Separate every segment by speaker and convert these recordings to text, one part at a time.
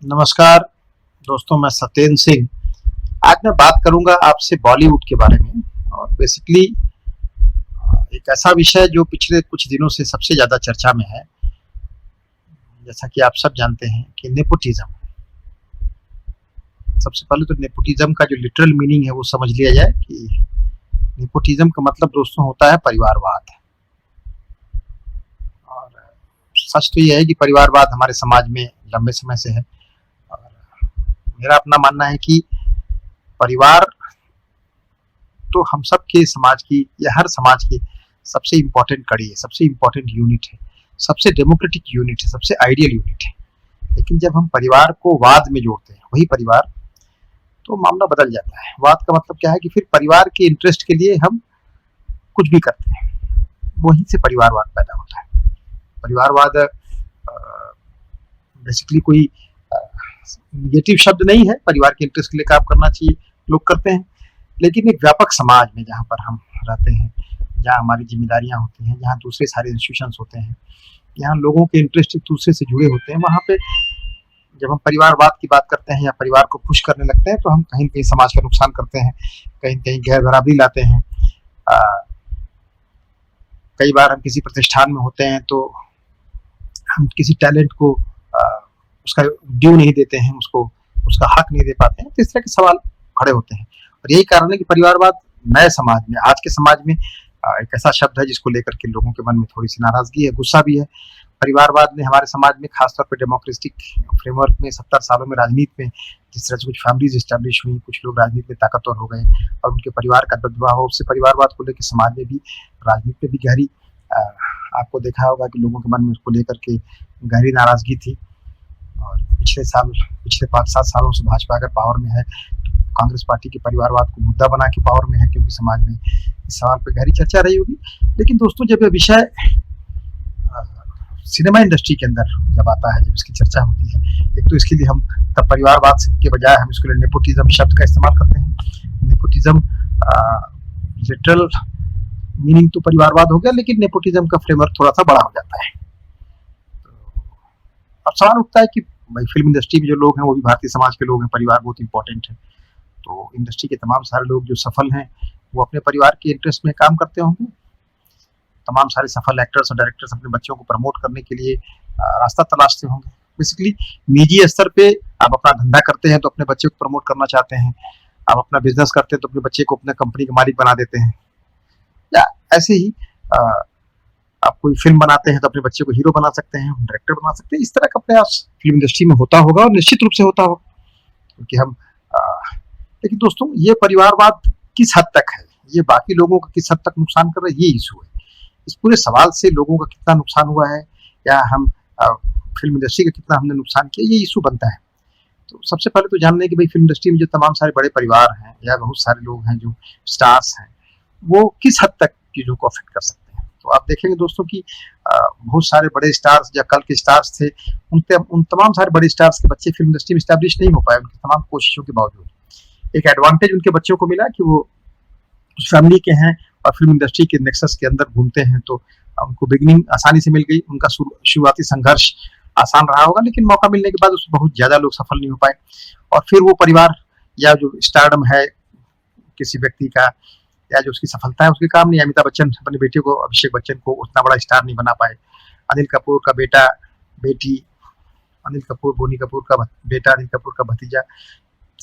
Speaker 1: नमस्कार दोस्तों, मैं सत्येंद्र सिंह। आज मैं बात करूंगा आपसे बॉलीवुड के बारे में। और बेसिकली एक ऐसा विषय जो पिछले कुछ दिनों से सबसे ज़्यादा चर्चा में है, जैसा कि आप सब जानते हैं कि नेपोटिज्म। सबसे पहले तो नेपोटिज्म का जो लिटरल मीनिंग है वो समझ लिया जाए कि नेपोटिज्म का मतलब दोस्तों होता है परिवारवाद। और सच तो ये है कि परिवारवाद हमारे समाज में लंबे समय से है। और मेरा अपना मानना है कि परिवार तो हम सब के समाज की या हर समाज की सबसे इम्पोर्टेंट कड़ी है, सबसे इम्पोर्टेंट यूनिट है, सबसे डेमोक्रेटिक यूनिट है, सबसे आइडियल यूनिट है। लेकिन जब हम परिवार को वाद में जोड़ते हैं, वही परिवार, तो मामला बदल जाता है। वाद का मतलब क्या है कि फिर परिवार के इंटरेस्ट के लिए हम कुछ भी करते हैं, वहीं से परिवारवाद पैदा होता है। परिवारवाद बेसिकली कोई निगेटिव शब्द नहीं है। परिवार के इंटरेस्ट के लिए काम करना चाहिए, लोग करते हैं। लेकिन एक व्यापक समाज में जहाँ पर हम रहते हैं, जहाँ हमारी जिम्मेदारियाँ होती हैं, जहाँ दूसरे सारे इंस्टीट्यूशंस होते हैं, यहाँ लोगों के इंटरेस्ट एक दूसरे से जुड़े होते हैं, वहाँ पे जब हम परिवारवाद की बात करते हैं या परिवार को पुश करने लगते हैं तो हम कहीं न कहीं समाज का नुकसान करते हैं, कहीं न कहीं गैर बराबरी लाते हैं। कई बार हम किसी प्रतिष्ठान में होते हैं तो हम किसी टैलेंट को उसका ड्यू नहीं देते हैं, उसको उसका हक नहीं दे पाते हैं, तो इस तरह के सवाल खड़े होते हैं। और यही कारण है कि परिवारवाद नए समाज में, आज के समाज में एक ऐसा शब्द है जिसको लेकर के लोगों के मन में थोड़ी सी नाराजगी है, गुस्सा भी है। परिवारवाद ने हमारे समाज में खासतौर पर डेमोक्रेटिक फ्रेमवर्क में 70 सालों में राजनीति में जिस तरह से कुछ फैमिलीज इस्टेब्लिश हुई, कुछ लोग राजनीति में ताकतवर हो गए और उनके परिवार का दबदबा हो, उससे परिवारवाद को लेकर समाज में भी, राजनीति में भी गहरी, आपको देखा होगा कि लोगों के मन में उसको लेकर के गहरी नाराजगी थी। और पिछले 5-7 सालों से भाजपा अगर पावर में है तो कांग्रेस पार्टी के परिवारवाद को मुद्दा बना के पावर में है, क्योंकि समाज में इस सवाल पर गहरी चर्चा रही होगी। लेकिन दोस्तों, जब यह विषय सिनेमा इंडस्ट्री के अंदर जब आता है, जब इसकी चर्चा होती है, एक तो इसके लिए हम तब परिवारवाद के बजाय हम इसके लिए नेपोटिज्म शब्द का इस्तेमाल करते हैं। नेपोटिज्म लिटरल मीनिंग तो परिवारवाद हो गया, लेकिन नेपोटिज्म का फ्रेमवर्क थोड़ा सा बड़ा हो जाता है। अब सवाल उठता है कि भाई फिल्म इंडस्ट्री में जो लोग हैं वो भी भारतीय समाज के लोग हैं, परिवार बहुत इंपॉर्टेंट है। तो इंडस्ट्री के तमाम सारे लोग जो सफल हैं वो अपने परिवार के इंटरेस्ट में काम करते होंगे। तमाम सारे सफल एक्टर्स और डायरेक्टर्स अपने बच्चों को प्रमोट करने के लिए रास्ता तलाशते होंगे। बेसिकली निजी स्तर पे आप अपना धंधा करते हैं तो अपने बच्चे को प्रमोट करना चाहते हैं, आप अपना बिजनेस करते हैं तो अपने बच्चे को अपने कंपनी का मालिक बना देते हैं, या ऐसे ही आप कोई फिल्म बनाते हैं तो अपने बच्चे को हीरो बना सकते हैं, डायरेक्टर बना सकते हैं। इस तरह का प्रयास फिल्म इंडस्ट्री में होता होगा और निश्चित रूप से होता होगा, क्योंकि हम लेकिन दोस्तों, ये परिवारवाद किस हद तक है, ये बाकी लोगों को किस हद तक नुकसान कर रहा है, ये इशू है। इस पूरे सवाल से लोगों का कितना नुकसान हुआ है या हम फिल्म इंडस्ट्री का कितना हमने नुकसान किया, ये इशू बनता है। तो सबसे पहले तो जान लें कि भाई फिल्म इंडस्ट्री में जो तमाम सारे बड़े परिवार हैं या बहुत सारे लोग हैं जो स्टार्स हैं, वो किस हद तक चीज़ों को अफेक्ट कर सकते हैं। तो आप देखेंगे दोस्तों कि बहुत सारे बड़े स्टार्स या कल के स्टार्स थे, उन तमाम सारे बड़े स्टार्स के बच्चे फिल्म इंडस्ट्री में स्टैब्लिश नहीं हो पाए, उनकी तमाम कोशिशों के बावजूद। एक एडवांटेज उनके बच्चों को मिला कि वो उस फैमिली के हैं और फिल्म इंडस्ट्री के नेक्सस के अंदर घूमते हैं, तो उनको बिगनिंग आसानी से मिल गई। उनका शुरुआती संघर्ष आसान रहा होगा, लेकिन मौका मिलने के बाद उसमें बहुत ज़्यादा लोग सफल नहीं हो पाए। और फिर वो परिवार या जो स्टारडम है किसी व्यक्ति का, या जो उसकी सफलता है, उसके काम नहीं। अमिताभ बच्चन अपने बेटे को, अभिषेक बच्चन को, उतना बड़ा स्टार नहीं बना पाए। अनिल कपूर का बेटा बेटी, अनिल कपूर, बोनी कपूर का बेटा, अनिल कपूर का भतीजा,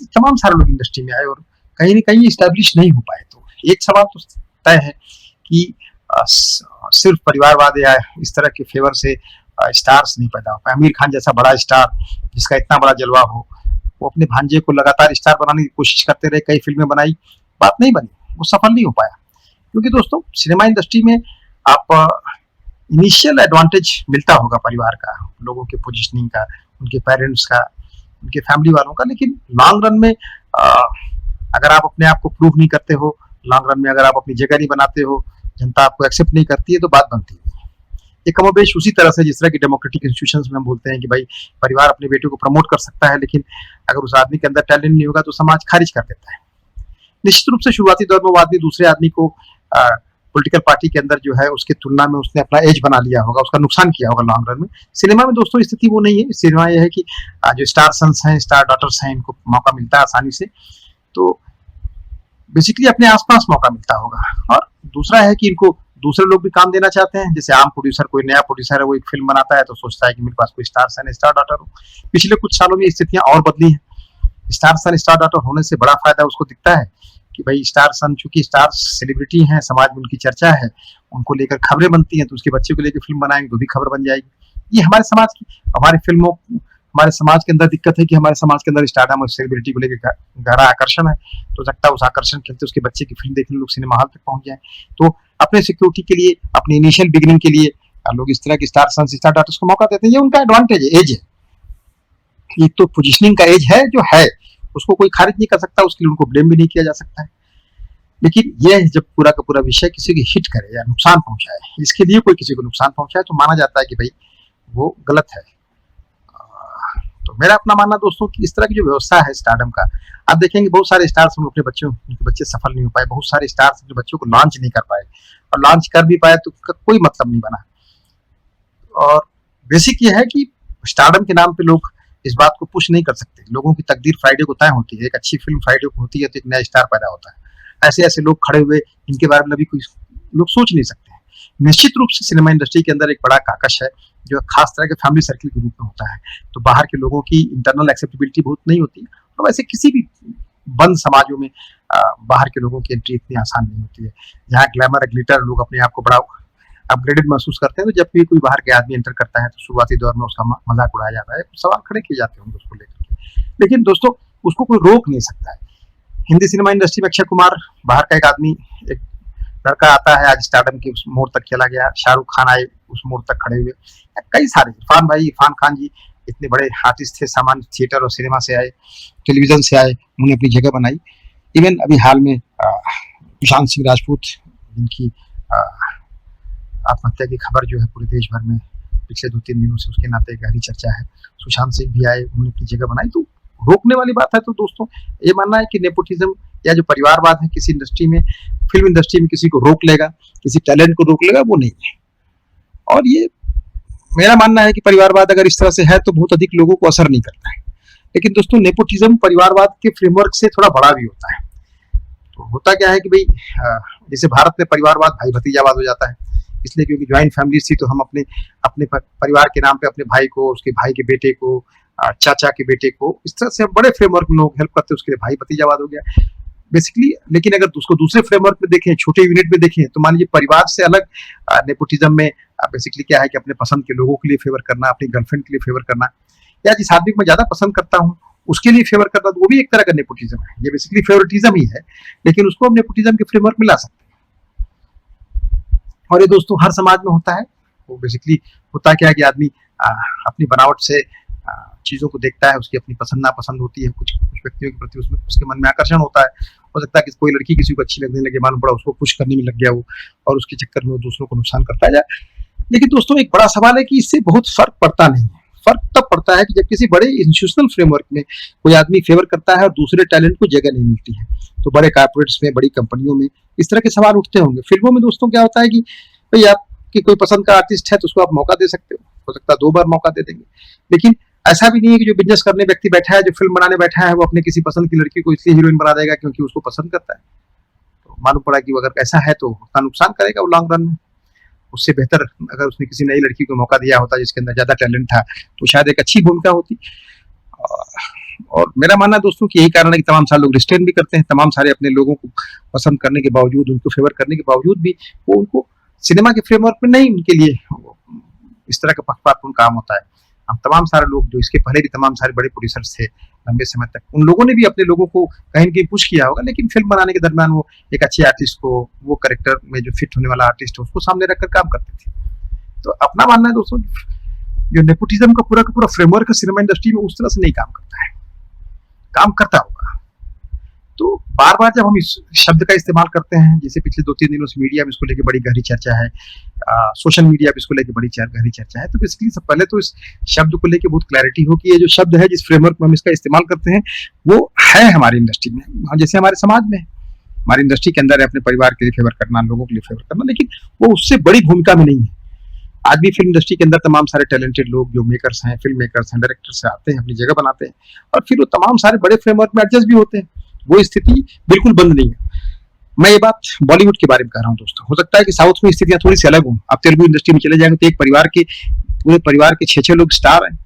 Speaker 1: तमाम सारे लोग इंडस्ट्री में आए और कहीं न कहीं स्टैब्लिश नहीं हो पाए। तो एक सवाल तो तय है कि सिर्फ परिवारवाद या इस तरह के फेवर से स्टार्स नहीं पैदा हो पाए। आमिर खान जैसा बड़ा स्टार जिसका इतना बड़ा जलवा हो, वो अपने भांजे को लगातार स्टार बनाने की कोशिश करते रहे, कई फिल्में बनाई, बात नहीं बनी, वो सफल नहीं हो पाया। क्योंकि दोस्तों, सिनेमा इंडस्ट्री में आप इनिशियल एडवांटेज मिलता होगा परिवार का, लोगों के पोजिशनिंग का, उनके पेरेंट्स का, उनके फैमिली वालों का, लेकिन लॉन्ग रन में अगर आप अपने आप को प्रूव नहीं करते हो, लॉन्ग रन में अगर आप अपनी जगह नहीं बनाते हो, जनता आपको एक्सेप्ट नहीं करती है, तो बात बनती है। ये कमोबेश उसी तरह से जिस तरह की डेमोक्रेटिक इंस्टीट्यूशंस में हम बोलते हैं कि भाई परिवार अपने बेटे को प्रमोट कर सकता है, लेकिन अगर उस आदमी के अंदर टैलेंट नहीं होगा तो समाज खारिज कर देता है। निश्चित रूप से शुरुआती दौर में वो आदमी दूसरे आदमी को पॉलिटिकल पार्टी के अंदर जो है उसके तुलना में उसने अपना एज बना लिया होगा, उसका नुकसान किया होगा लॉन्ग रन में। सिनेमा में दोस्तों स्थिति वो नहीं है। सिनेमा ये है कि जो स्टार सन्स हैं, स्टार डॉटर्स हैं, इनको मौका मिलता है आसानी से, तो बेसिकली अपने आसपास मौका मिलता होगा। और दूसरा है कि इनको दूसरे लोग भी काम देना चाहते हैं। जैसे आम प्रोड्यूसर, कोई नया प्रोड्यूसर है, वो एक फिल्म बनाता है तो सोचता है कि मेरे पास कोई स्टार सन, स्टार डॉटर हो। पिछले कुछ सालों में स्थितियां और बदली हैं। स्टार सन, स्टार डॉटर होने से बड़ा फायदा उसको दिखता है कि भाई स्टार सन चूंकि स्टार सेलिब्रिटी हैं, समाज में उनकी चर्चा है, उनको लेकर खबरें बनती हैं, तो उसके बच्चे को लेकर फिल्म बनाएंगे तो भी खबर बन जाएगी। ये हमारे समाज की, हमारी फिल्मों, हमारे समाज के अंदर दिक्कत है कि हमारे समाज के अंदर स्टारडम और सेलिब्रिटी को लेकर गहरा आकर्षण है। तो सकता है उस आकर्षण के चलते उसके बच्चे की फिल्म देखने लोग सिनेमा हॉल तक पहुंच जाए। तो अपने सिक्योरिटी के लिए, अपने इनिशियल बिगिनिंग के लिए लोग इस तरह की स्टार सन्स, स्टार डॉटर्स को मौका देते हैं। ये उनका एडवांटेज है, एज है। एक तो पोजिशनिंग का एज है जो है, उसको कोई खारिज नहीं कर सकता, उसके लिए उनको ब्लेम भी नहीं किया जा सकता है। लेकिन यह जब पूरा का पूरा विषय किसी की हिट करे या नुकसान पहुंचाए, इसके लिए कोई किसी को नुकसान पहुंचाए, तो माना जाता है कि भाई वो गलत है। तो मेरा अपना मानना दोस्तों कि इस तरह की जो व्यवस्था है स्टारडम का, आप देखेंगे बहुत सारे स्टार्स अपने बच्चों, उनके बच्चे सफल नहीं हो पाए, बहुत सारे स्टार्स अपने बच्चों को लॉन्च नहीं कर पाए, और लॉन्च कर भी पाए तो उसका कोई मतलब नहीं बना। और बेसिक ये है कि स्टारडम के नाम पे लोग इस बात को पुश नहीं कर सकते। लोगों की तकदीर फ्राइडे को तय होती है। एक अच्छी फिल्म फ्राइडे को होती है तो एक नया स्टार पैदा होता है। ऐसे ऐसे लोग खड़े हुए, इनके बारे में अभी कोई लोग सोच नहीं सकते। निश्चित रूप से सिनेमा इंडस्ट्री के अंदर एक बड़ा काकश है जो खास तरह के फैमिली सर्किल के रूप में होता है। तो बाहर के लोगों की इंटरनल एक्सेप्टेबिलिटी बहुत नहीं होती है, और वैसे किसी भी बंद समाजों में बाहर के लोगों की एंट्री इतनी आसान नहीं होती है। जहाँ ग्लैमर, ग्लिटर, लोग अपने आप को बड़ा अपग्रेडेड महसूस करते हैं, तो जब भी कोई बाहर के आदमी एंटर करता है तो शुरुआती दौर में उसका मजाक उड़ाया जाता है, सवाल खड़े किए जाते होंगे उसको लेकर। लेकिन दोस्तों उसको कोई रोक नहीं सकता है। हिंदी सिनेमा इंडस्ट्री में अक्षय कुमार बाहर का एक आदमी, एक लड़का आता है, आज स्टारडम की उस मोड़ तक चला गया। शाहरुख खान आए, उस मोड़ तक खड़े हुए। कई सारे इरफान खान जी इतने बड़े आर्टिस्ट थे, सामान्य थिएटर और सिनेमा से आए, टेलीविजन से आए, उन्होंने अपनी जगह बनाई। इवन अभी हाल में सुशांत सिंह राजपूत, जिनकी आत्महत्या की खबर जो है पूरे देश भर में पिछले 2-3 दिनों से उसके नाते गहरी चर्चा है, सुशांत सिंह भी आए, उन्होंने अपनी जगह बनाई। तो रोकने वाली बात है तो दोस्तों ये मानना है कि नेपोटिज्म या जो परिवारवाद है किसी इंडस्ट्री में, फिल्म इंडस्ट्री में किसी को रोक लेगा, किसी टैलेंट को रोक लेगा, वो नहीं है। और ये मेरा मानना है कि परिवारवाद अगर इस तरह से है तो बहुत अधिक लोगों को असर नहीं करता है। लेकिन दोस्तों नेपोटिज्म परिवारवाद के फ्रेमवर्क से थोड़ा बड़ा भी होता है। तो होता क्या है कि भाई जैसे भारत में परिवारवाद भाई भतीजावाद हो जाता है, इसलिए क्योंकि ज्वाइंट फैमिली थी तो हम अपने अपने परिवार के नाम पे अपने भाई को, उसके भाई के बेटे को, चाचा के बेटे को, इस तरह से हम बड़े फ्रेमवर्क में लोग हेल्प करते हैं, उसके लिए भाई भतीजावाद हो गया बेसिकली। लेकिन अगर उसको दूसरे फ्रेमवर्क में देखें, छोटे यूनिट में देखें, तो मान लीजिए परिवार से अलग नेपोटिज्म में बेसिकली क्या है कि अपने पसंद के लोगों के लिए फेवर करना, अपनी गर्लफ्रेंड के लिए फेवर करना, या जिस आदमी को मैं ज्यादा पसंद करता हूँ उसके लिए फेवर करना, तो वो भी एक तरह का नेपोटिज्म है। ये बेसिकली फेवरेटिज्म ही है, लेकिन उसको हम नेपोटिज्म के फ्रेमवर्क में ला सकते हैं। और ये दोस्तों हर समाज में होता है। वो बेसिकली होता क्या है कि आदमी अपनी बनावट से चीजों को देखता है, उसकी अपनी पसंद नापसंद होती है, कुछ व्यक्तियों के प्रति उसमें उसके मन में आकर्षण होता है। हो सकता है कि कोई लड़की किसी को अच्छी लगने लगे, मालूम पड़ा उसको पुश करने में लग गया वो, और उसके चक्कर में वो दूसरों को नुकसान करता जाए। लेकिन दोस्तों एक बड़ा सवाल है कि इससे बहुत फर्क पड़ता नहीं है। फर्क तब पड़ता है कि जब किसी बड़े इंस्टीट्यूशनल फ्रेमवर्क में कोई आदमी फेवर करता है और दूसरे टैलेंट को जगह नहीं मिलती है। तो बड़े कॉर्पोरेट्स में, बड़ी कंपनियों में इस तरह के सवाल उठते होंगे। फिल्मों में दोस्तों क्या होता है कि भाई आपकी कोई पसंद का आर्टिस्ट है तो उसको आप मौका दे सकते हो सकता है 2 बार मौका दे देंगे। लेकिन ऐसा भी नहीं है कि जो बिजनेस करने व्यक्ति बैठा है, जो फिल्म बनाने बैठा है, वो अपने किसी पसंद की लड़की को इसलिए हीरोइन बना देगा क्योंकि उसको पसंद करता है। तो मालूम पड़ा कि अगर ऐसा है तो उसका नुकसान करेगा वो लॉन्ग रन में। उससे बेहतर अगर उसने किसी नई लड़की को मौका दिया होता जिसके अंदर ज्यादा टैलेंट था, तो शायद एक अच्छी भूमिका होती। और मेरा मानना है दोस्तों कि यही कारण है कि तमाम सारे लोग रिस्ट्रेन भी करते हैं। तमाम सारे अपने लोगों को पसंद करने के बावजूद, उनको फेवर करने के बावजूद भी वो उनको सिनेमा के फ्रेमवर्क में नहीं, उनके लिए इस तरह का पक्षपातपूर्ण काम होता है। हम तमाम सारे लोग जो इसके पहले भी तमाम सारे बड़े प्रोड्यूसर्स थे लंबे समय तक, उन लोगों ने भी अपने लोगों को कहीं न कहीं पुश किया होगा, लेकिन फिल्म बनाने के दरमियान वो एक अच्छे आर्टिस्ट को, वो कैरेक्टर में जो फिट होने वाला आर्टिस्ट है उसको सामने रखकर काम करते थे। तो अपना मानना है दोस्तों, जो नेपोटिज्म का पूरा फ्रेमवर्क सिनेमा इंडस्ट्री में उस तरह से नहीं काम करता है, काम करता होगा। तो बार बार जब हम इस शब्द का इस्तेमाल करते हैं, जैसे पिछले 2-3 दिनों से मीडिया में इसको लेके बड़ी गहरी चर्चा है, सोशल मीडिया पे इसको लेके बड़ी गहरी चर्चा है, तो बेसिकली सब पहले तो इस शब्द को लेके बहुत क्लैरिटी हो कि ये जो शब्द है, जिस फ्रेमवर्क में हम इसका इस्तेमाल करते हैं, वो है हमारी इंडस्ट्री में, जैसे हमारे समाज में। हमारी इंडस्ट्री के अंदर है अपने परिवार के लिए फेवर करना, लोगों के लिए फेवर करना, लेकिन वो उससे बड़ी भूमिका में नहीं है। आज भी फिल्म इंडस्ट्री के अंदर तमाम सारे टैलेंटेड लोग जो मेकर्स हैं, फिल्म मेकर्स हैं, डायरेक्टर्स हैं, आते हैं, अपनी जगह बनाते हैं और फिर वो तमाम सारे बड़े फ्रेमवर्क में एडजस्ट भी होते हैं। वो स्थिति बिल्कुल बंद नहीं है। मैं ये बात बॉलीवुड के बारे में कह रहा हूँ दोस्तों। हो सकता है कि साउथ में स्थितियां थोड़ी सी अलग हों। आप तेलुगु इंडस्ट्री में चले जाएंगे तो एक परिवार के पूरे परिवार के 6 लोग स्टार हैं।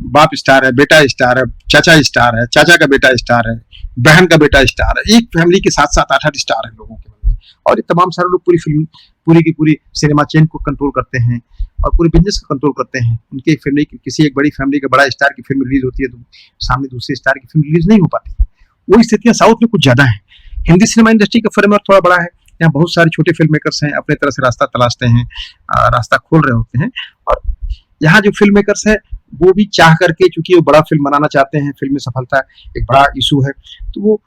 Speaker 1: बाप स्टार है, बेटा स्टार है, चाचा स्टार है, चाचा का बेटा स्टार है, बहन का बेटा स्टार है। एक फैमिली के 7-7, 8-8 स्टार है लोगों के मन में। और ये तमाम सारे लोग पूरी की पूरी सिनेमा चेन को कंट्रोल करते हैं और पूरे बिजनेस को कंट्रोल करते हैं। उनके फैमिली किसी एक बड़ी फैमिली का बड़ा स्टार की फिल्म रिलीज होती है तो सामने दूसरे स्टार की फिल्म रिलीज नहीं हो पाती। वो स्थितियां साउथ में कुछ ज्यादा है। हिंदी सिनेमा इंडस्ट्री का फ्रेमवर्क थोड़ा बड़ा है। यहाँ बहुत सारे छोटे फिल्म मेकर्स हैं, अपने तरह से रास्ता तलाशते हैं, रास्ता खोल रहे होते हैं। और यहाँ जो फिल्म मेकर्स है वो भी चाह करके, चूंकि वो बड़ा फिल्म बनाना चाहते हैं, फिल्म में सफलता एक बड़ा इशू है, तो वो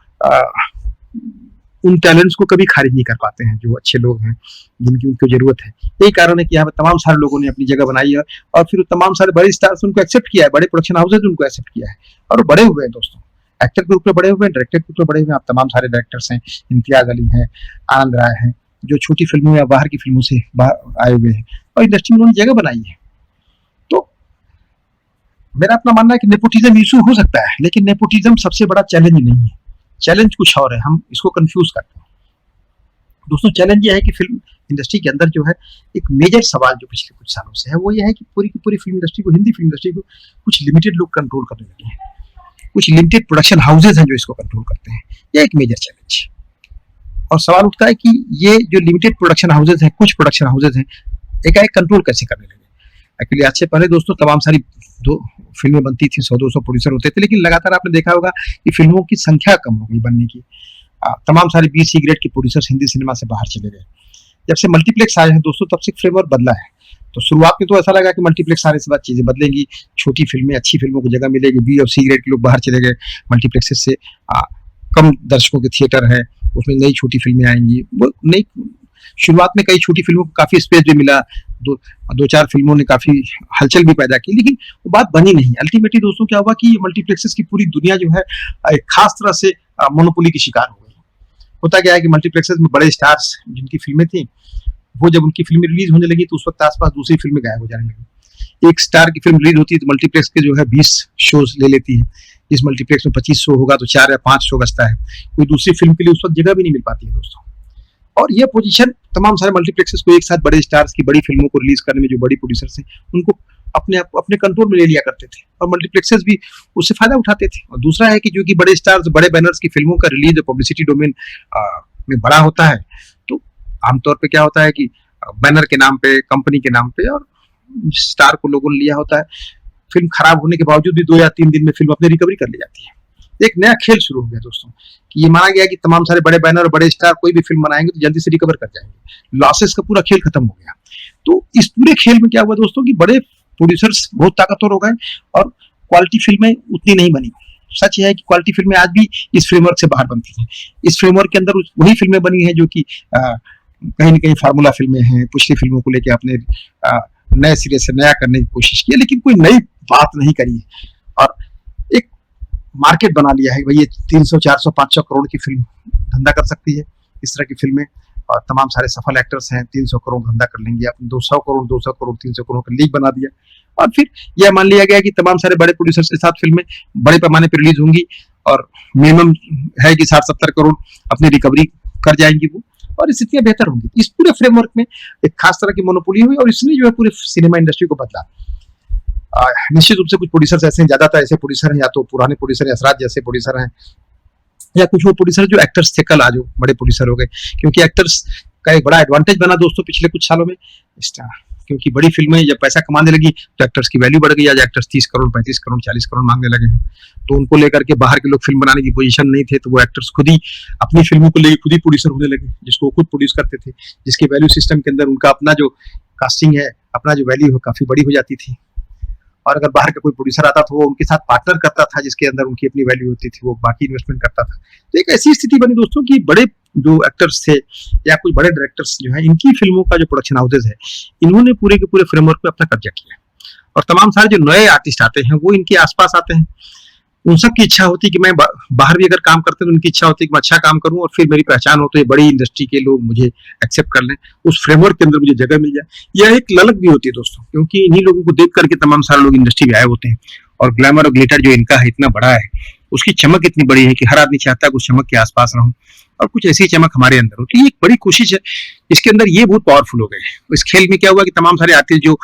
Speaker 1: उन टैलेंट्स को कभी खारिज नहीं कर पाते हैं जो अच्छे लोग हैं, जिनकी उनको जरूरत है। यही कारण है कि यहाँ पे तमाम सारे लोगों ने अपनी जगह बनाई है और फिर तमाम सारे बड़े स्टार्स उनको एक्सेप्ट किया है, बड़े प्रोडक्शन हाउसेज उनको एक्सेप्ट किया है और वो बड़े हुए हैं दोस्तों। एक्टर के रूप में बड़े हुए हैं, डायरेक्टर के रूप में बड़े हुए हैं। आप तमाम सारे डायरेक्टर्स हैं, इम्तियाज अली हैं, आनंद राय हैं, जो छोटी फिल्मों या बाहर की फिल्मों से बाहर आए हुए हैं और इंडस्ट्री में उन्होंने जगह बनाई है। तो मेरा अपना मानना है कि नेपोटिज्म इशू हो सकता है, लेकिन नेपोटिज्म सबसे बड़ा चैलेंज नहीं है। चैलेंज कुछ और है, हम इसको कंफ्यूज करते हैं दोस्तों। चैलेंज ये है कि फिल्म इंडस्ट्री के अंदर जो है एक मेजर सवाल जो पिछले कुछ सालों से है वो ये है कि पूरी की पूरी फिल्म इंडस्ट्री को, हिंदी फिल्म इंडस्ट्री को कुछ लिमिटेड लोग कंट्रोल करने लगे हैं। कुछ लिमिटेड प्रोडक्शन हाउसेज हैं जो इसको कंट्रोल करते हैं। ये एक मेजर चैलेंज। और सवाल उठता है कि ये जो लिमिटेड प्रोडक्शन हाउसेज हैं, कुछ प्रोडक्शन हाउसेज हैं, एकाएक कंट्रोल कैसे करने लगे। एक्चुअली आज से पहले दोस्तों तमाम सारी फिल्में बनती थी, 100-200 प्रोड्यूसर होते थे, लेकिन लगातार आपने देखा होगा कि फिल्मों की संख्या कम हो गई बनने की। तमाम सारे बी सी ग्रेड के प्रोड्यूसर्स हिंदी सिनेमा से बाहर चले गए। जब से मल्टीप्लेक्स आए हैं दोस्तों, तब से फ्रेमवर्क बदला है। तो शुरुआत में तो ऐसा लगा कि मल्टीप्लेक्स आने से बाद चीजें बदलेंगी, छोटी फिल्में, अच्छी फिल्मों को जगह मिलेगी, बी और सी ग्रेड के लोग बाहर चले गए, मल्टीप्लेक्सेस से कम दर्शकों के थिएटर है, उसमें नई छोटी फिल्में आएंगी। वो नई शुरुआत में कई छोटी फिल्मों को काफी स्पेस भी मिला, दो चार फिल्मों ने काफी हलचल भी पैदा की, लेकिन वो बात बनी नहीं। अल्टीमेटली दोस्तों क्या हुआ कि मल्टीप्लेक्सेस की पूरी दुनिया जो है एक खास तरह से मोनोपोली की शिकार हो गई। होता क्या है कि मल्टीप्लेक्सेस में बड़े स्टार्स जिनकी फिल्में थी, वो जब उनकी फिल्में रिलीज होने लगी तो उस वक्त आसपास दूसरी फिल्में गायब हो जाने लगी। एक स्टार की फिल्म रिलीज होती है तो मल्टीप्लेक्स के जो है 20 शोज ले लेती है। इस मल्टीप्लेक्स में 25 शो होगा तो 4 या 5 शो बचता है। कोई दूसरी फिल्म के लिए उस वक्त जगह भी नहीं मिल पाती है दोस्तों। और ये पोजीशन तमाम सारे मल्टीप्लेक्सेस को एक साथ बड़े स्टार्स की बड़ी फिल्मों को रिलीज करने में जो बड़ी प्रोड्यूसर्स हैं उनको अपने कंट्रोल में ले लिया करते थे और मल्टीप्लेक्सेस भी उससे फायदा उठाते थे। और दूसरा है कि जो कि बड़े स्टार्स, बड़े बैनर्स की फिल्मों का रिलीज पब्लिसिटी डोमेन में बड़ा होता है, तो आमतौर पे क्या होता है कि बैनर के नाम पे, कंपनी के नाम पे और स्टार को लोगों ने लिया होता है। फिल्म खराब होने के बावजूद भी 2 या 3 दिन में फिल्म अपनी रिकवरी कर ली जाती है। एक नया खेल शुरू हो गया दोस्तों कि ये माना गया कि तमाम सारे बड़े बैनर और बड़े स्टार कोई भी फिल्म बनाएंगे तो जल्दी से रिकवर कर जाएंगे। लॉसेस का पूरा खेल खत्म हो गया। तो इस पूरे खेल में क्या हुआ दोस्तों कि बड़े प्रोड्यूसर्स बहुत ताकतवर हो गए और क्वालिटी फिल्में उतनी नहीं बनी। सच है कि क्वालिटी फिल्में आज भी इस फ्रेमवर्क से बाहर बनती हैं। इस फ्रेमवर्क के अंदर वही फिल्में बनी हैं जो कि कहीं न कहीं फार्मूला फिल्में हैं, पिछली फिल्मों को लेके आपने नए सिरे से नया करने की कोशिश की है, लेकिन कोई नई बात नहीं करी है और एक मार्केट बना लिया है। भाई ये 300, 400, 500 करोड़ की फिल्म धंधा कर सकती है, इस तरह की फिल्में। और तमाम सारे सफल एक्टर्स हैं, 300 करोड़ धंधा कर लेंगे। आपने 200 करोड़ 300 करोड़ का लीग बना दिया और फिर यह मान लिया गया कि तमाम सारे बड़े प्रोड्यूसर्स के साथ फिल्में बड़े पैमाने पर रिलीज होंगी और मिनिमम है कि 60-70 करोड़ अपनी रिकवरी कर जाएंगी वो, और स्थितियां बेहतर होंगी। इस पूरे फ्रेमवर्क में एक खास तरह की मोनोपोली हुई और इसने जो है पूरे सिनेमा इंडस्ट्री को बदला। निश्चित रूप से कुछ प्रोड्यूसर्स ऐसे हैं, ज्यादातर ऐसे प्रोड्यूसर हैं या तो पुराने प्रोड्यूसर असराज जैसे प्रोड्यूसर हैं, या कुछ वो प्रोड्यूसर जो एक्टर्स थे कल आज वो बड़े प्रोड्यूसर हो गए। क्योंकि एक्टर्स का एक बड़ा एडवांटेज बना दोस्तों पिछले कुछ सालों में, क्योंकि बड़ी फिल्में जब पैसा कमाने लगी तो एक्टर्स की वैल्यू बढ़ गई। आज एक्टर्स 30 करोड़ 35 करोड़ 40 करोड़ मांगने लगे हैं, तो उनको लेकर के बाहर के लोग फिल्म बनाने की पोजीशन नहीं थे, तो वो एक्टर्स खुद ही अपनी फिल्मों को लेकर खुद ही प्रोड्यूसर होने लगे, जिसको खुद प्रोड्यूस करते थे, जिसके वैल्यू सिस्टम के अंदर उनका अपना जो कास्टिंग है, अपना जो वैल्यू है काफी बड़ी हो जाती थी। और अगर बाहर का कोई प्रोड्यूसर आता था वो उनके साथ पार्टनर करता था, जिसके अंदर उनकी अपनी वैल्यू होती थी, वो बाकी इन्वेस्टमेंट करता था। तो एक ऐसी स्थिति बनी दोस्तों कि बड़े जो एक्टर्स थे या कुछ बड़े डायरेक्टर्स जो है, इनकी फिल्मों का जो प्रोडक्शन हाउसेज है, इन्होंने पूरे के पूरे फ्रेमवर्क में अपना कब्जा किया और तमाम सारे जो नए आर्टिस्ट आते हैं वो इनके आसपास आते हैं। उन सब की इच्छा होती है कि मैं बाहर भी अगर काम करते हैं तो उनकी इच्छा होती है कि मैं अच्छा काम करूं और फिर मेरी पहचान हो तो ये बड़ी इंडस्ट्री के लोग मुझे एक्सेप्ट कर लें, उस फ्रेमवर्क के अंदर मुझे जगह मिल जाए। यह एक ललक भी होती है दोस्तों, क्योंकि इन्हीं लोगों को देख करके तमाम सारे लोग इंडस्ट्री में आए होते हैं। और ग्लैमर और ग्लिटर जो इनका है इतना बड़ा है, उसकी चमक इतनी बड़ी है कि हर आदमी चाहता है कुछ चमक के आसपास रहूं और कुछ ऐसी चमक हमारे अंदर हो। तो ये एक बड़ी कोशिश है, इसके अंदर ये बहुत पावरफुल हो गए। इस खेल में क्या हुआ कि तमाम सारे आर्टिस्ट जो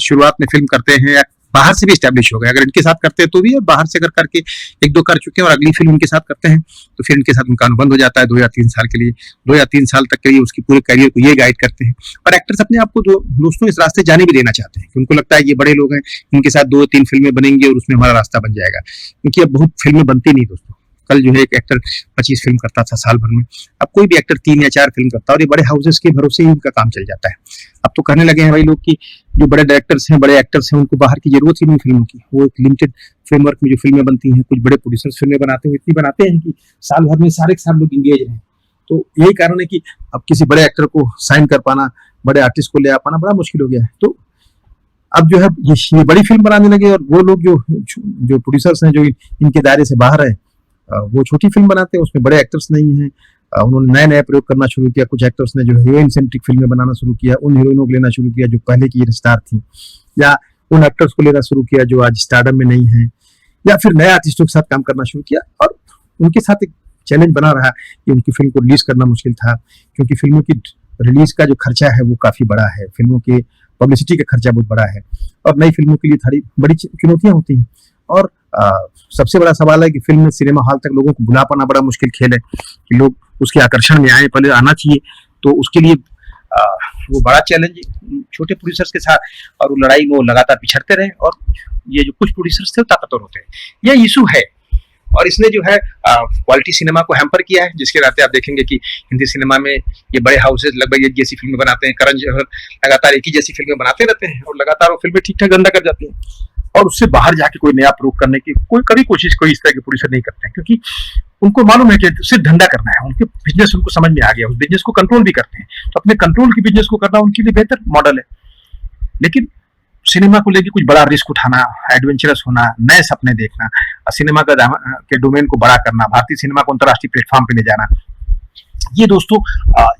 Speaker 1: शुरुआत में फिल्म करते हैं या बाहर से भी स्टैब्लिश हो गए, अगर इनके साथ करते हैं तो भी, और बाहर से अगर करके एक दो कर चुके हैं और अगली फिल्म इनके साथ करते हैं तो फिर इनके साथ उनका अनुबंध हो जाता है 2 या 3 साल के लिए। 2 या 3 साल तक के लिए उसकी पूरे करियर को ये गाइड करते हैं। और एक्टर्स अपने आप को दोस्तों इस रास्ते जाने भी देना चाहते हैं, उनको लगता है ये बड़े लोग हैं, इनके साथ 2-3 फिल्में बनेंगी और उसमें हमारा रास्ता बन जाएगा। क्योंकि अब बहुत फिल्में बनती नहीं दोस्तों। कल जो है एक एक्टर 25 फिल्म करता था साल भर में, अब कोई भी एक्टर 3 या 4 फिल्म करता है और ये बड़े हाउसेस के भरोसे ही उनका काम चल जाता है। अब तो कहने लगे हैं भाई लोग कि जो बड़े डायरेक्टर्स हैं, बड़े एक्टर्स हैं, उनको बाहर की जरूरत ही नहीं फिल्मों की। वो एक लिमिटेड फ्रेमवर्क में जो फिल्में बनती हैं, कुछ बड़े प्रोड्यूसर्स फिल्में बनाते हैं, इतनी बनाते हैं कि साल भर में सारे के सारे लोग इंगेज हैं। तो यही कारण है कि अब किसी बड़े एक्टर को साइन कर पाना, बड़े आर्टिस्ट को ले आ पाना बड़ा मुश्किल हो गया है। तो अब जो है ये बड़ी फिल्म बनाने लगे और वो लोग जो प्रोड्यूसर्स हैं जो इनके दायरे से बाहर है, वो छोटी फिल्म बनाते हैं, उसमें बड़े एक्टर्स नहीं हैं। उन्होंने नए नए प्रयोग करना शुरू किया। कुछ एक्टर्स ने जो हीरोइन सेंट्रिक फिल्में बनाना शुरू किया, उन हीरोइनों को लेना शुरू किया जो पहले की स्टार थी, या उन एक्टर्स को लेना शुरू किया जो आज स्टारडम में नहीं है, या फिर नए आर्टिस्टों के साथ काम करना शुरू किया। और उनके साथ एक चैलेंज बना रहा कि उनकी फिल्म को रिलीज करना मुश्किल था, क्योंकि फिल्मों की रिलीज का जो खर्चा है वो काफी बड़ा है, फिल्मों के पब्लिसिटी का खर्चा बहुत बड़ा है और नई फिल्मों के लिए थोड़ी बड़ी चुनौतियां होती हैं। और सबसे बड़ा सवाल है कि फिल्म में सिनेमा हॉल तक लोगों को बुला पाना बड़ा मुश्किल खेल है कि लोग उसके आकर्षण में आए, पहले आना चाहिए। तो उसके लिए वो बड़ा चैलेंज छोटे प्रोड्यूसर्स के साथ, और वो लड़ाई में वो लगातार पिछड़ते रहे। और ये जो कुछ प्रोड्यूसर्स थे वो ताकतवर होते हैं, यह इशू है। और इसने जो है क्वालिटी सिनेमा को हैम्पर किया है, जिसके नाते आप देखेंगे कि हिंदी सिनेमा में ये बड़े हाउसेज लगभग एक जैसी फिल्में बनाते हैं। करण जौहर लगातार एक ही जैसी फिल्में बनाते रहते हैं और लगातार वो फिल्में ठीक ठाक धंधा कर जाती हैं, और उससे बाहर जाके कोई नया प्रयोग करने की कभी कोशिश कोई इस तरह के प्रोड्यूसर नहीं करते हैं, क्योंकि उनको मालूम है कि सिर्फ धंधा करना है। उनके बिजनेस उनको समझ में आ गया, उस बिजनेस को कंट्रोल भी करते हैं। तो अपने कंट्रोल की बिजनेस को करना उनके लिए बेहतर मॉडल है। लेकिन सिनेमा को लेकर कुछ बड़ा रिस्क उठाना, एडवेंचरस होना, नए सपने देखना, सिनेमा के डोमेन को बड़ा करना, भारतीय सिनेमा को अंतर्राष्ट्रीय प्लेटफॉर्म पे ले जाना, ये दोस्तों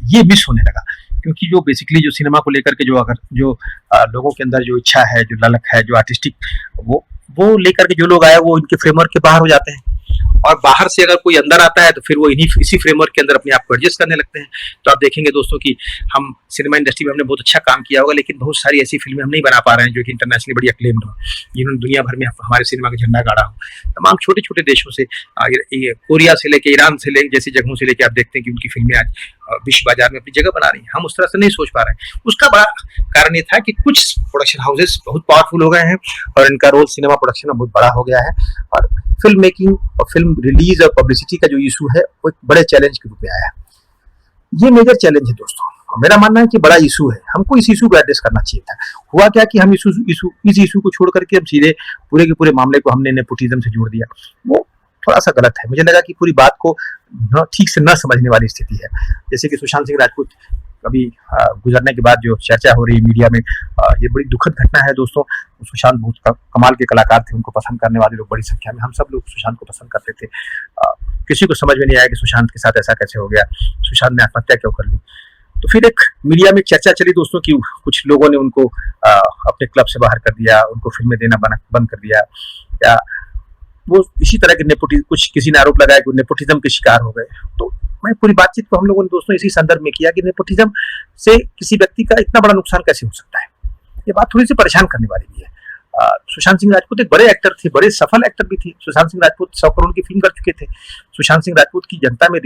Speaker 1: ये मिस होने लगा। क्योंकि जो बेसिकली जो सिनेमा को लेकर के जो लोगों के अंदर जो इच्छा है, जो ललक है, जो आर्टिस्टिक, वो लेकर के जो लोग आए वो इनके फ्रेमवर्क के बाहर हो जाते हैं। और बाहर से अगर कोई अंदर आता है तो फिर वो इसी फ्रेमवर्क के अंदर अपने आप को एडजस्ट करने लगते हैं। तो आप देखेंगे दोस्तों कि हम सिनेमा इंडस्ट्री में हमने बहुत अच्छा काम किया होगा, लेकिन बहुत सारी ऐसी फिल्में हम नहीं बना पा रहे हैं जो कि इंटरनेशनली बड़ी अक्लेम्ड हो, जिन्होंने दुनिया भर में हमारे सिनेमा का झंडा गाड़ा हो। तमाम छोटे छोटे देशों से, कोरिया से लेके, ईरान से लेके, जैसी जगहों से लेके आप देखते हैं कि उनकी फिल्में आज विश्व बाजार में अपनी जगह बना रही हैं। हम उस तरह से नहीं सोच पा रहे हैं। उसका बड़ा कारण ये था कि कुछ प्रोडक्शन हाउसेस बहुत पावरफुल हो गए हैं और इनका रोल सिनेमा प्रोडक्शन में बहुत बड़ा हो गया है, और फिल्म मेकिंग और फिल्म रिलीज और पब्लिसिटी का जो इशू है वो एक बड़े चैलेंज के रूप में आया है। ये मेजर चैलेंज है दोस्तों। मेरा मानना है कि बड़ा इशू है, हमको इस इशू को एड्रेस करना चाहिए था। हुआ क्या कि हम इस इशू को छोड़ करके हम सीधे पूरे के पूरे मामले को हमने नेपोटिज्म से जोड़ दिया। वो थोड़ा सा गलत है। मुझे लगा कि पूरी बात को ठीक से न समझने वाली स्थिति है। जैसे कि सुशांत सिंह राजपूत अभी गुजरने के बाद जो चर्चा हो रही है मीडिया में, ये बड़ी दुखद घटना है दोस्तों। सुशांत बहुत कमाल के कलाकार थे, उनको पसंद करने वाले लोग बड़ी संख्या में, हम सब लोग सुशांत को पसंद करते थे। किसी को समझ में नहीं आया कि सुशांत के साथ ऐसा कैसे हो गया, सुशांत ने आत्महत्या क्यों कर ली। तो फिर एक मीडिया में चर्चा चली दोस्तों कि कुछ लोगों ने उनको अपने क्लब से बाहर कर दिया, उनको फिल्में देना बंद कर दिया, या वो इसी तरह के कुछ किसी ने आरोप लगाया कि नेपोटिज्म के शिकार हो गए। तो मैं पूरी बातचीत को हम लोगों ने दोस्तों इसी संदर्भ में किया कि नेपोटिज्म से किसी व्यक्ति का इतना बड़ा नुकसान कैसे हो सकता है। ये बात थोड़ी सी परेशान करने वाली भी है। सुशांत सिंह राजपूत एक बड़े एक्टर थे, बड़े सफल एक्टर भी थे। सुशांत सिंह राजपूत 100 करोड़ की फिल्म कर चुके थे। सुशांत सिंह राजपूत की जनता में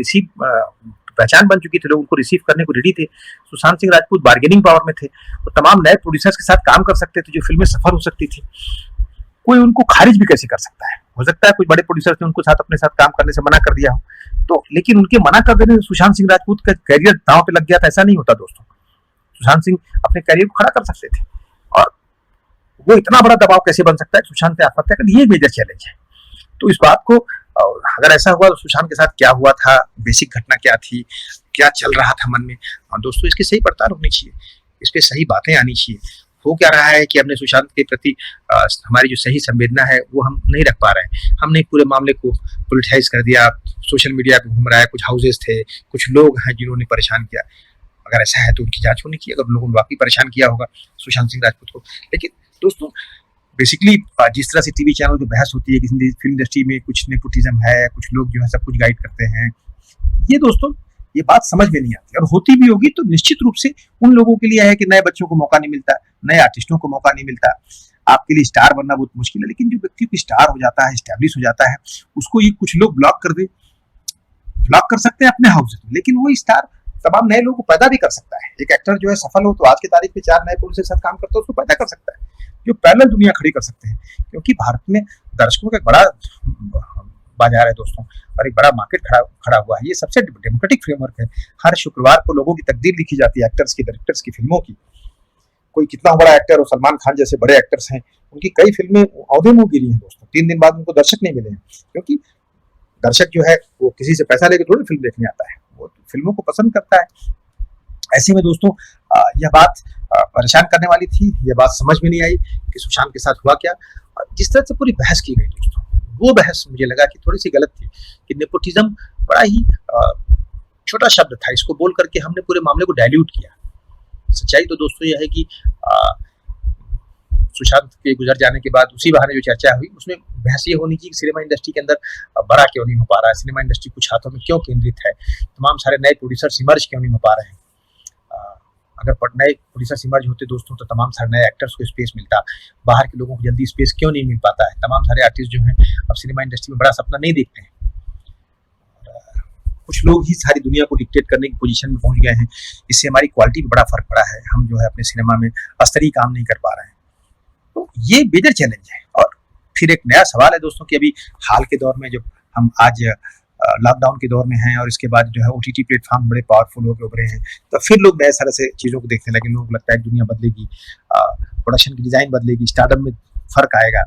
Speaker 1: पहचान बन चुकी थी, लोग उनको रिसीव करने को रेडी थे। सुशांत सिंह राजपूत बार्गेनिंग पावर में थे, तो तमाम नए प्रोड्यूसर्स के साथ काम कर सकते थे, जो फिल्में सफल हो सकती थी। कोई उनको खारिज भी कैसे कर सकता है। हो सकता है कुछ बड़े प्रोड्यूसर्स ने उनको साथ अपने साथ काम करने से मना कर दिया हो, तो लेकिन उनके मना कर देने से सुशांत सिंह राजपूत का करियर दांव पे लग गया था, ऐसा नहीं होता दोस्तों। सुशांत सिंह अपने करियर को खड़ा कर सकते थे, और वो इतना बड़ा दबाव कैसे बन सकता है सुशांत ने आत्महत्या कर, ये मेजर चैलेंज है। तो इस बात को अगर ऐसा हुआ तो सुशांत के साथ क्या हुआ था, बेसिक घटना क्या थी, क्या चल रहा था मन में, दोस्तों इसकी सही पड़ताल होनी चाहिए, इस पे सही बातें आनी चाहिए। हो क्या रहा है कि हमने सुशांत के प्रति हमारी जो सही संवेदना है वो हम नहीं रख पा रहे हैं। हमने पूरे मामले को पोलिटिसाइज कर दिया, सोशल मीडिया पे घूम रहा है, कुछ हाउसेस थे, कुछ लोग हैं जिन्होंने परेशान किया। अगर ऐसा है तो उनकी जांच होनी चाहिए, अगर लोगों ने वाकई परेशान किया होगा सुशांत सिंह राजपूत को। लेकिन दोस्तों बेसिकली जिस तरह से टीवी चैनल पे बहस होती है कि फिल्म इंडस्ट्री में कुछ नेपोटिज्म है, कुछ लोग जो है सब कुछ गाइड करते हैं, ये दोस्तों ये बात समझ में नहीं आती। और होती भी होगी तो निश्चित रूप से उन लोगों के लिए है कि नए बच्चों को मौका नहीं मिलता, नए आर्टिस्टों को मौका नहीं मिलता। आपके लिए स्टार बनना बहुत मुश्किल है, लेकिन जो व्यक्ति को स्टार हो जाता है, एस्टैब्लिश हो जाता है, उसको ये कुछ लोग ब्लॉक कर दे, ब्लॉक कर सकते हैं अपने हाउस में, लेकिन वो स्टार तमाम नए लोगों को पैदा भी कर सकता है। एक एक्टर जो है सफल हो तो आज की तारीख में 4 नए पुरुष के साथ काम करता है, उसको पैदा कर सकता है, जो पैरेलल दुनिया खड़ी कर सकते हैं। क्योंकि भारत में दर्शकों का एक बड़ा बाजार है दोस्तों, और एक बड़ा मार्केट खड़ा हुआ है। ये सबसे डेमोक्रेटिक फ्रेमवर्क है। हर शुक्रवार को लोगों की तकदीर लिखी जाती है, एक्टर्स की, डायरेक्टर्स की, फिल्मों की। कोई कितना बड़ा एक्टर हो, सलमान खान जैसे बड़े एक्टर्स हैं, उनकी कई फिल्में औदे मुंह गिरी हैं दोस्तों। 3 दिन बाद उनको दर्शक नहीं मिले हैं, क्योंकि दर्शक जो है वो किसी से पैसा लेकर थोड़ी फिल्म देखने आता है, वो फिल्मों को पसंद करता है। ऐसे में दोस्तों यह बात परेशान करने वाली थी, यह बात समझ में नहीं आई कि सुशांत के साथ हुआ क्या। जिस तरह से पूरी बहस की गई दोस्तों, वो बहस मुझे लगा कि थोड़ी सी गलत थी, कि नेपोटिज्म बड़ा ही छोटा शब्द था, इसको बोल करके हमने पूरे मामले को डाइल्यूट किया। सच्चाई तो दोस्तों यह है कि सुशांत के गुजर जाने के बाद उसी बहाने जो चर्चा हुई, उसमें बहस ये होनी चाहिए कि सिनेमा इंडस्ट्री के अंदर बड़ा क्यों नहीं हो पा रहा है, सिनेमा इंडस्ट्री कुछ हाथों में क्यों केंद्रित है, तमाम सारे नए प्रोड्यूसर्स इमर्ज क्यों नहीं हो पा रहे हैं। अगर नए प्रोड्यूसर्स इमर्ज होते दोस्तों तो तमाम सारे नए एक्टर्स को स्पेस मिलता, बाहर के लोगों को जल्दी स्पेस क्यों नहीं मिल पाता है। तमाम सारे आर्टिस्ट जो हैं अब सिनेमा इंडस्ट्री में बड़ा सपना नहीं देखते हैं। कुछ लोग ही सारी दुनिया को डिक्टेट करने की पोजीशन में पहुंच गए हैं, इससे हमारी क्वालिटी में बड़ा फर्क पड़ा है। हम जो है अपने सिनेमा में स्तरीय काम नहीं कर पा रहे हैं, तो ये मेजर चैलेंज है। और फिर एक नया सवाल है दोस्तों कि अभी हाल के दौर में, जब हम आज लॉकडाउन के दौर में हैं और इसके बाद जो है OTT प्लेटफॉर्म बड़े पावरफुल होकर उभरे हैं, तो फिर लोग नए तरह से चीज़ों को देखने लगे। लोगों को लगता है दुनिया बदलेगी, प्रोडक्शन की डिज़ाइन बदलेगी, स्टारडम में फर्क आएगा।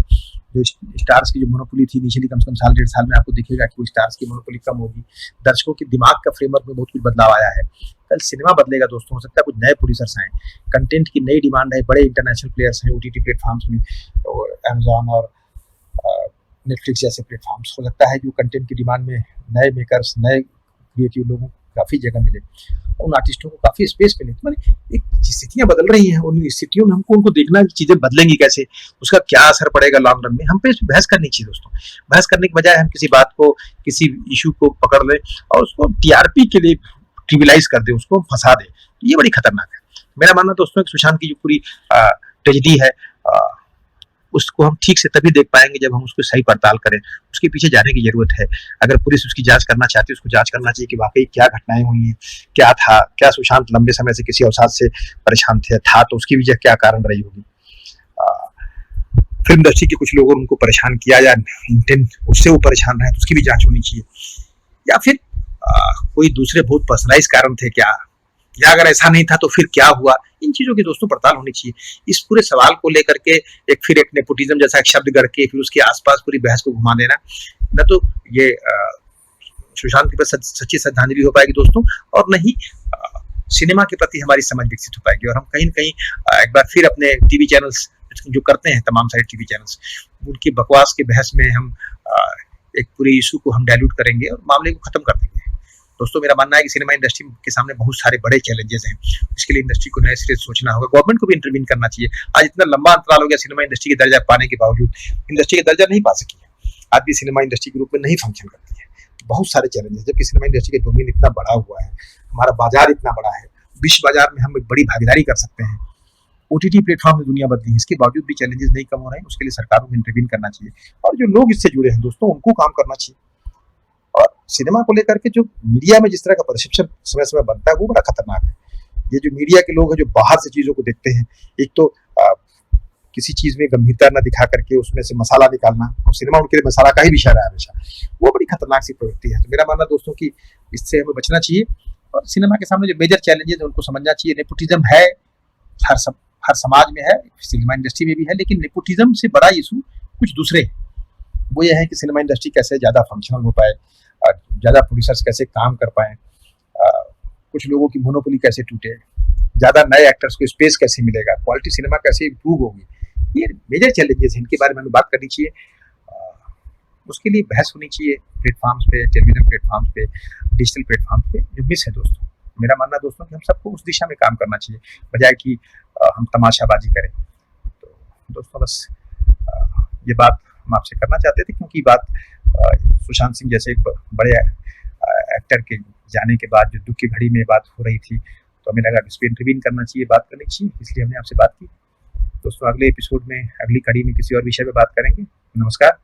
Speaker 1: जो स्टार्स की जो मोनोपोली थी इनिशियली कम से कम साल 1.5 साल में आपको दिखेगा कि वो स्टार्स की मोनोपोली कम होगी। दर्शकों के दिमाग का फ्रेमवर्क में बहुत कुछ बदलाव आया है। कल सिनेमा बदलेगा दोस्तों, हो सकता है कुछ नए प्रोड्यूसर्स आए, कंटेंट की नई डिमांड है, बड़े इंटरनेशनल प्लेयर्स हैं OTT प्लेटफॉर्म्स में, और अमेजॉन और नेटफ्लिक्स जैसे प्लेटफॉर्म्स। हो सकता है जो कंटेंट की डिमांड में नए मेकर्स, नए क्रिएटिव लोगों को काफ़ी जगह मिले, उन आर्टिस्टों को काफ़ी स्पेस मिले। तो मैंने एक स्थितियाँ बदल रही हैं, उन स्थितियों में हमको उनको देखना कि चीज़ें बदलेंगी कैसे, उसका क्या असर पड़ेगा लॉन्ग रन में। हम पे बहस करनी चाहिए दोस्तों। बहस करने के बजाय हम किसी बात को, किसी इशू को पकड़ लें और उसको TRP के लिए ट्रिविलाइज कर दें, उसको फंसा दें, ये बड़ी खतरनाक है। मेरा मानना दोस्तों कि सुशांत की जो पूरी ट्रेजेडी है उसको हम ठीक से तभी देख पाएंगे जब हम उसको सही पड़ताल करें। उसके पीछे जाने की जरूरत है। अगर पुलिस उसकी जांच करना चाहती है, उसको जांच करना चाहिए कि वाकई क्या घटनाएं हुई हैं, क्या था, क्या सुशांत लंबे समय से किसी अवसाद से परेशान था तो उसकी वजह क्या कारण रही होगी। फिल्म इंडस्ट्री के कुछ लोगों ने उनको परेशान किया या इंटेंट उससे वो परेशान रहे तो उसकी भी जांच होनी चाहिए, या फिर कोई दूसरे बहुत पर्सनलाइज कारण थे क्या, या अगर ऐसा नहीं था तो फिर क्या हुआ। इन चीजों की दोस्तों पड़ताल होनी चाहिए। इस पूरे सवाल को लेकर के एक नेपोटिज्म जैसा एक शब्द करके फिर उसके आसपास पूरी बहस को घुमा देना, न तो ये सुशांत के पास सच्ची श्रद्धांजलि हो पाएगी दोस्तों, और न ही सिनेमा के प्रति हमारी समझ विकसित हो पाएगी। और हम कहीं न कहीं एक बार फिर अपने टीवी चैनल्स जो करते हैं, तमाम सारे टीवी चैनल्स, उनकी बकवास के बहस में हम एक पूरे इशू को हम डाइल्यूट करेंगे और मामले को खत्म कर देंगे। दोस्तों मेरा मानना है कि सिनेमा इंडस्ट्री के सामने बहुत सारे बड़े चैलेंजेस हैं। इसके लिए इंडस्ट्री को नए सिरे से सोचना होगा, गवर्नमेंट को भी इंटरवीन करना चाहिए। आज इतना लंबा अंतराल हो गया सिनेमा इंडस्ट्री के दर्जा पाने के बावजूद, इंडस्ट्री के दर्जा नहीं पा सकी है, आज भी सिनेमा इंडस्ट्री के रूप में नहीं फंक्शन करती है। बहुत सारे चैलेंजेस, जबकि सिनेमा इंडस्ट्री का डोमेन इतना बड़ा हुआ है, हमारा बाजार इतना बड़ा है, विश्व बाजार में हम एक बड़ी भागीदारी कर सकते हैं। OTT प्लेटफॉर्म में दुनिया बदली है, इसके बावजूद भी चैलेंजेस नहीं कम हो रहे हैं। उसके लिए सरकारों को इंटरवीन करना चाहिए और जो लोग इससे जुड़े हैं दोस्तों उनको काम करना चाहिए। और सिनेमा को लेकर के जो मीडिया में जिस तरह का परसेप्शन समय समय बनता है वो बड़ा खतरनाक है। ये जो मीडिया के लोग हैं जो बाहर से चीजों को देखते हैं, एक तो किसी चीज में गंभीरता न दिखा करके उसमें से मसाला निकालना, और सिनेमा उनके लिए मसाला का ही विषय रहा है हमेशा, वो बड़ी खतरनाक सी प्रवृत्ति है। तो मेरा मानना दोस्तों कि इससे हमें बचना चाहिए और सिनेमा के सामने जो मेजर चैलेंजेस है उनको समझना चाहिए। नेपोटिज्म है, हर समाज में है, सिनेमा इंडस्ट्री में भी है, लेकिन नेपोटिज्म से बड़ा इशू कुछ दूसरे है। वो ये है कि सिनेमा इंडस्ट्री कैसे ज़्यादा फंक्शनल हो पाए, ज़्यादा प्रोड्यूसर्स कैसे काम कर पाए, कुछ लोगों की मोनोपोली कैसे टूटे, ज़्यादा नए एक्टर्स को स्पेस कैसे मिलेगा, क्वालिटी सिनेमा कैसे इम्प्रूव होगी, ये मेजर चैलेंजेस हैं, इनके बारे में हमें बात करनी चाहिए। उसके लिए बहस होनी चाहिए प्लेटफॉर्म्स पे, टेलीविजन प्लेटफॉर्म्स पे, डिजिटल प्लेटफॉर्म्स पे, जो मिस है दोस्तों। मेरा मानना दोस्तों कि हम सबको उस दिशा में काम करना चाहिए, बजाय कि हम तमाशाबाजी करें। तो दोस्तों बस ये बात हम आपसे करना चाहते थे, क्योंकि बात सुशांत सिंह जैसे एक बड़े एक्टर के जाने के बाद जो दुख की घड़ी में बात हो रही थी, तो हमें लगा कि इस पर इंटरवीन करना चाहिए, बात करनी चाहिए, इसलिए हमने आपसे बात की। दोस्तों अगले एपिसोड में, अगली कड़ी में किसी और विषय पे बात करेंगे। नमस्कार।